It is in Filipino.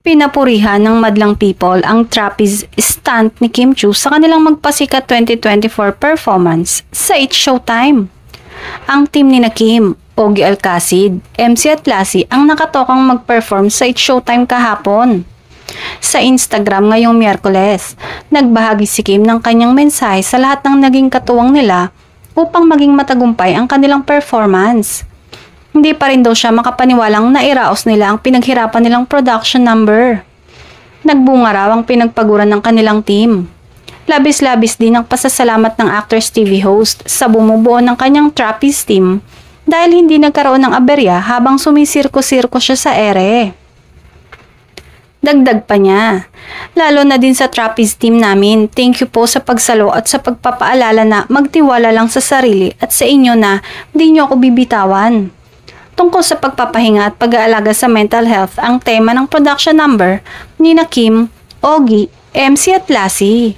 Pinapurihan ng madlang people ang trapeze stunt ni Kim Chiu sa kanilang magpasikat 2024 performance sa It's Showtime. Ang team ni Kim, Ogie Alcacid, MC at Lassie ang nakatokang mag-perform sa It's Showtime kahapon. Sa Instagram ngayong Miyerkules, nagbahagi si Kim ng kanyang mensahe sa lahat ng naging katuwang nila upang maging matagumpay ang kanilang performance. Hindi pa rin daw siya makapaniwalang nairaos nila ang pinaghirapan nilang production number. Nagbunga raw ang pinagpaguran ng kanilang team. Labis-labis din ang pasasalamat ng Actors TV host sa bumubuo ng kanyang trapeze team dahil hindi nagkaroon ng aberya habang sumisirko-sirko siya sa ere. Dagdag pa niya, lalo na din sa trapeze team namin, thank you po sa pagsalo at sa pagpapaalala na magtiwala lang sa sarili at sa inyo na hindi niyo ako bibitawan. Tungkol sa pagpapahinga at pag-aalaga sa mental health ang tema ng production number ni Kim, Ogie, MC at Lassie.